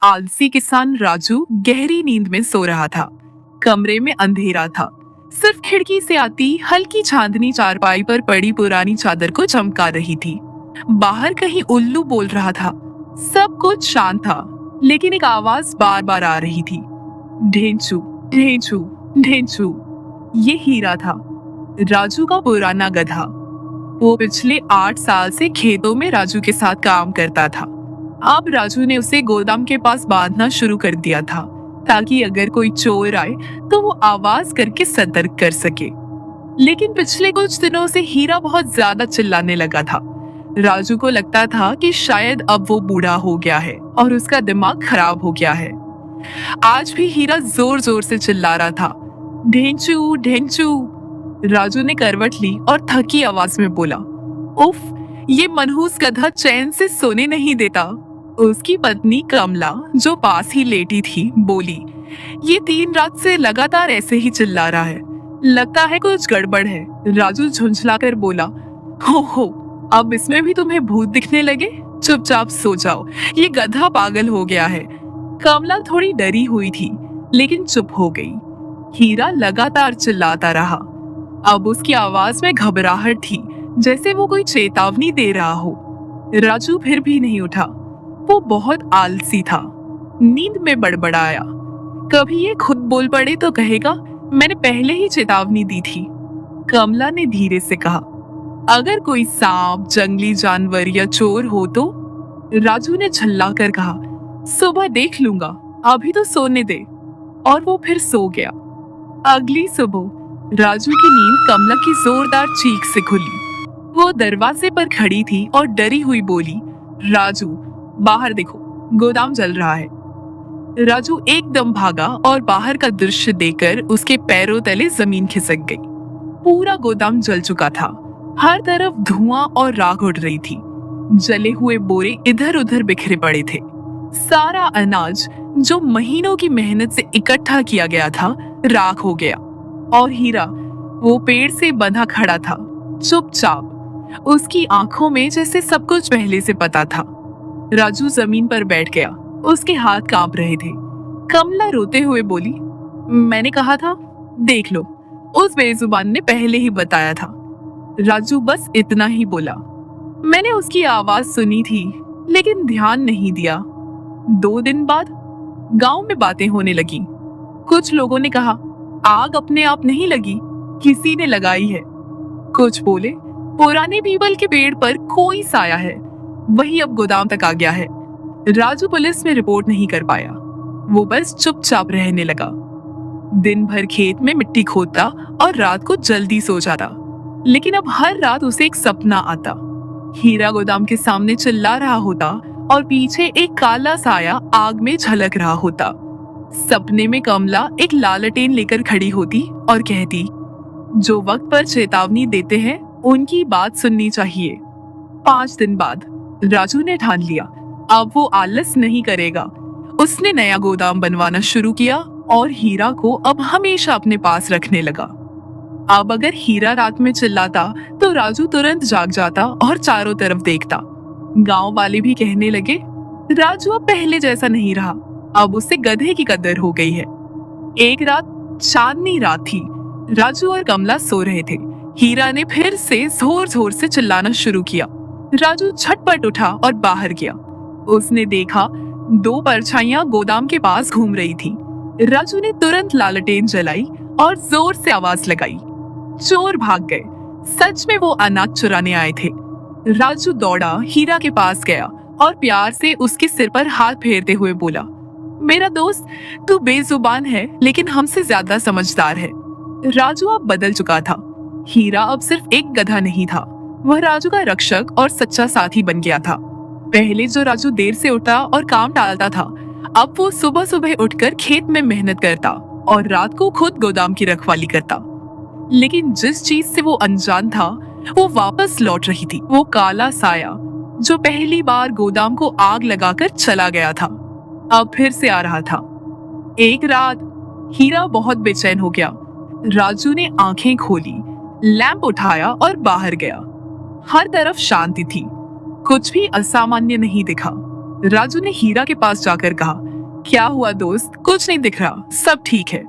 आलसी किसान राजू गहरी नींद में सो रहा था। कमरे में अंधेरा था। सिर्फ खिड़की से आती हल्की चांदनी चारपाई पर पड़ी पुरानी चादर को चमका रही थी। बाहर कहीं उल्लू बोल रहा था। सब कुछ शांत था, लेकिन एक आवाज बार बार आ रही थी, ढेंचू ढेंचू ढेंचू। ये हीरा था, राजू का पुराना गधा। वो पिछले 8 साल से खेतों में राजू के साथ काम करता था। अब राजू ने उसे गोदाम के पास बांधना शुरू कर दिया था, ताकि अगर कोई चोर आए तो वो आवाज करके सतर्क कर सके। लेकिन पिछले कुछ दिनों से हीरा बहुत ज्यादा चिल्लाने लगा था। राजू को लगता था कि शायद अब वो बूढ़ा हो गया है और उसका दिमाग खराब हो गया है। आज भी हीरा जोर जोर से चिल्ला रहा था, ढेंचू ढेंचू। राजू ने करवट ली और थकी आवाज में बोला, उफ, ये मनहूस गधा चैन से सोने नहीं देता। उसकी पत्नी कमला, जो पास ही लेटी थी, बोली, ये 3 रात से लगातार ऐसे ही चिल्ला रहा है, लगता है कुछ गड़बड़ है। राजू झुंझलाकर बोला, हो, अब इसमें भी तुम्हें भूत दिखने लगे? चुपचाप सो जाओ, ये गधा पागल हो गया है। कमला थोड़ी डरी हुई थी, लेकिन चुप हो गई। हीरा लगातार चिल्लाता रहा। अब उसकी आवाज में घबराहट थी, जैसे वो कोई चेतावनी दे रहा हो। राजू फिर भी नहीं उठा। वो बहुत आलसी था। नींद में बड़बड़ाया, कभी ये खुद बोल पड़े तो कहेगा, मैंने पहले ही चेतावनी दी थी। कमला ने धीरे से कहा, अगर कोई सांप, जंगली जानवर या चोर हो तो? राजू ने झल्ला कर कहा, सुबह देख लूंगा, अभी तो सोने दे। और वो फिर सो गया। अगली सुबह राजू की नींद कमला की जोरदार चीख से खुली। वो दरवाजे पर खड़ी थी और डरी हुई बोली, राजू, बाहर देखो, गोदाम जल रहा है। राजू एकदम भागा और बाहर का दृश्य देखकर उसके पैरों तले जमीन खिसक गई। पूरा गोदाम जल चुका था। हर तरफ धुआं और राख उड़ रही थी। जले हुए बोरे इधर उधर बिखरे पड़े थे। सारा अनाज जो महीनों की मेहनत से इकट्ठा किया गया था, राख हो गया। और हीरा, वो पेड़ से बंधा खड़ा था, चुपचाप। उसकी आंखों में जैसे सब कुछ पहले से पता था। राजू जमीन पर बैठ गया, उसके हाथ कांप रहे थे। कमला रोते हुए बोली, मैंने कहा था, देख लो, उस बेजुबान ने पहले ही बताया था। राजू बस इतना ही बोला। मैंने उसकी आवाज सुनी थी, लेकिन ध्यान नहीं दिया। 2 दिन बाद गांव में बातें होने लगी। कुछ लोगों ने कहा, आग अपने आप नहीं लगी, किसी ने लगाई है। कुछ बोले, पुराने पीपल के पेड़ पर कोई साया है, वही अब गोदाम तक आ गया है। राजू पुलिस में रिपोर्ट नहीं कर पाया। वो बस चुपचाप रहने लगा। दिन भर खेत में मिट्टी खोदता और रात को जल्दी सो जाता। लेकिन अब हर रात उसे एक सपना आता। हीरा गोदाम के सामने चिल्ला रहा होता और पीछे एक काला साया आग में झलक रहा होता। सपने में कमला एक लालटेन लेकर खड़ी होती और कहती, जो वक्त पर चेतावनी देते हैं उनकी बात सुननी चाहिए। 5 दिन बाद राजू ने ठान लिया, अब वो आलस नहीं करेगा। उसने नया गोदाम बनवाना शुरू किया और हीरा को अब हमेशा अपने पास रखने लगा। अब अगर हीरा रात में चिल्लाता तो राजू तुरंत जाग जाता और चारों तरफ देखता। गांव वाले भी कहने लगे, राजू अब पहले जैसा नहीं रहा, अब उसे गधे की कदर हो गई है। एक रात चांदनी रात थी। राजू और कमला सो रहे थे। हीरा ने फिर से जोर जोर से चिल्लाना शुरू किया। राजू झटपट उठा और बाहर गया। उसने देखा 2 परछाइयां गोदाम के पास घूम रही थी। राजू ने तुरंत लालटेन जलाई और जोर से आवाज लगाई। चोर भाग गए। सच में वो अनाज चुराने आए थे। राजू दौड़ा, हीरा के पास गया और प्यार से उसके सिर पर हाथ फेरते हुए बोला, मेरा दोस्त, तू बेजुबान है लेकिन हमसे ज्यादा समझदार है। राजू अब बदल चुका था। हीरा अब सिर्फ एक गधा नहीं था, वह राजू का रक्षक और सच्चा साथी बन गया था। पहले जो राजू देर से उठता और काम टालता था, अब वो सुबह सुबह उठकर खेत में मेहनत करता और रात को खुद गोदाम की रखवाली करता। लेकिन जिस चीज से वो अनजान था, वो वापस लौट रही थी। वो काला साया जो पहली बार गोदाम को आग लगाकर चला गया था, अब फिर से आ रहा था। एक रात हीरा बहुत बेचैन हो गया। राजू ने आंखें खोली, लैंप उठाया और बाहर गया। हर तरफ शांति थी, कुछ भी असामान्य नहीं दिखा। राजू ने हीरा के पास जाकर कहा, क्या हुआ दोस्त, कुछ नहीं दिख रहा, सब ठीक है।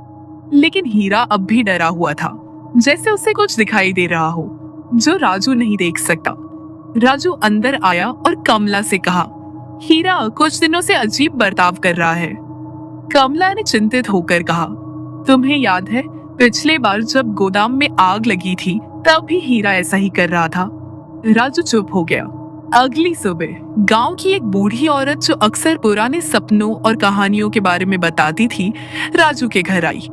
लेकिन हीरा अब भी डरा हुआ था, जैसे उसे कुछ दिखाई दे रहा हो जो राजू नहीं देख सकता। राजू अंदर आया और कमला से कहा, हीरा कुछ दिनों से अजीब बर्ताव कर रहा है। कमला ने चिंतित होकर कहा, तुम्हें याद है पिछले बार जब गोदाम में आग लगी थी तब भी हीरा ऐसा ही कर रहा था। राजू चुप हो गया। अगली सुबह गांव की एक बूढ़ी औरत जो अक्सर पुराने सपनों और कहानियों के बारे में बताती थी, राजू के घर आई।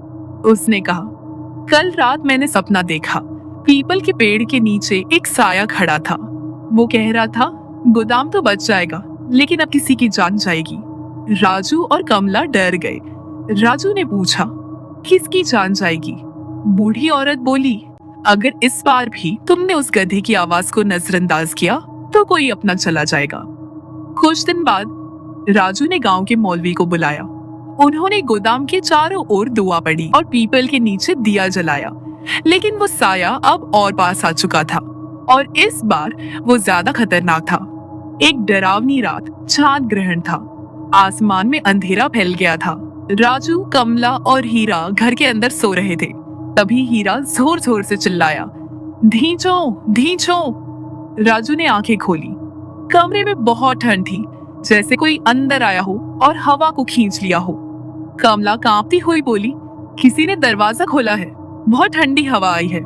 उसने कहा, कल रात मैंने सपना देखा। पीपल के पेड़ के नीचे एक साया खड़ा था। वो कह रहा था, गोदाम तो बच जाएगा लेकिन अब किसी की जान जाएगी। राजू और कमला डर गए। राजू ने पूछा, किसकी जान जाएगी? बूढ़ी औरत बोली, अगर इस बार भी तुमने उस गधे की आवाज को नजरअंदाज किया तो कोई अपना चला जाएगा। कुछ दिन बाद राजू ने गांव के मौलवी को बुलाया। उन्होंने गोदाम के चारों ओर दुआ पढ़ी और पीपल के नीचे दिया जलाया, लेकिन वो साया अब और पास आ चुका था और इस बार वो ज्यादा खतरनाक था। एक डरावनी रात, चांद ग्रहण था। आसमान में अंधेरा फैल गया था। राजू, कमला और हीरा घर के अंदर सो रहे थे। तभी हीरा जोर जोर से चिल्लाया, धींचो धींचो। राजू ने आंखें खोली। कमरे में बहुत ठंड थी, जैसे कोई अंदर आया हो और हवा को खींच लिया हो। कमला कांपती हुई बोली, किसी ने दरवाजा खोला है, बहुत ठंडी हवा आई है।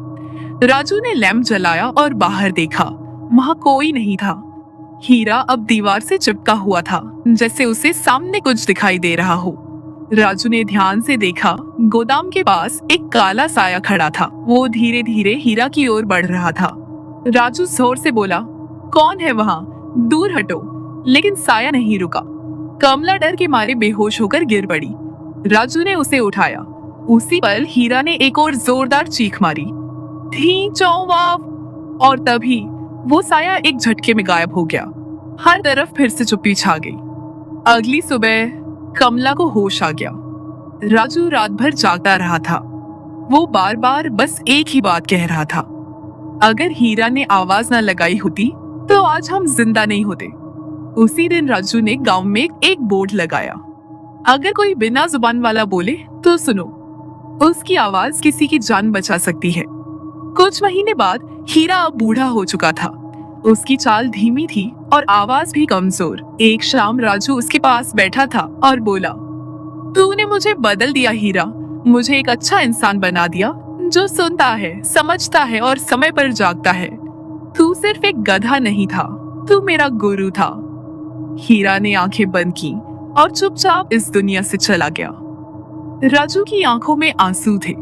राजू ने लैंप जलाया और बाहर देखा, वहां कोई नहीं था। हीरा अब दीवार से चिपका हुआ था, जैसे उसे सामने कुछ दिखाई दे रहा हो। राजू ने ध्यान से देखा, गोदाम के पास एक काला साया खड़ा था। वो धीरे धीरे हीरा की ओर बढ़ रहा था। राजू जोर से बोला, कौन है वहां, दूर हटो। लेकिन साया नहीं रुका। कमला डर के मारे बेहोश होकर गिर पड़ी। राजू ने उसे उठाया। उसी पल हीरा ने एक और जोरदार चीख मारी, धींचो वाव। और तभी वो साया एक झटके में गायब हो गया। हर तरफ फिर से चुप्पी छा गई। अगली सुबह कमला को होश आ गया। राजू रात भर जागता रहा था। वो बार बार बस एक ही बात कह रहा था, अगर हीरा ने आवाज न लगाई होती तो आज हम जिंदा नहीं होते। उसी दिन राजू ने गांव में एक बोर्ड लगाया, अगर कोई बिना जुबान वाला बोले तो सुनो, उसकी आवाज किसी की जान बचा सकती है। कुछ महीने बाद हीरा अब बूढ़ा हो चुका था। उसकी चाल धीमी थी और आवाज भी कमजोर। एक शाम राजू उसके पास बैठा था और बोला, तूने मुझे बदल दिया हीरा, मुझे एक अच्छा इंसान बना दिया जो सुनता है, समझता है और समय पर जागता है। तू सिर्फ एक गधा नहीं था, तू मेरा गुरु था। हीरा ने आंखें बंद की और चुपचाप इस दुनिया से चला गया। राजू की आंखों में आंसू थे।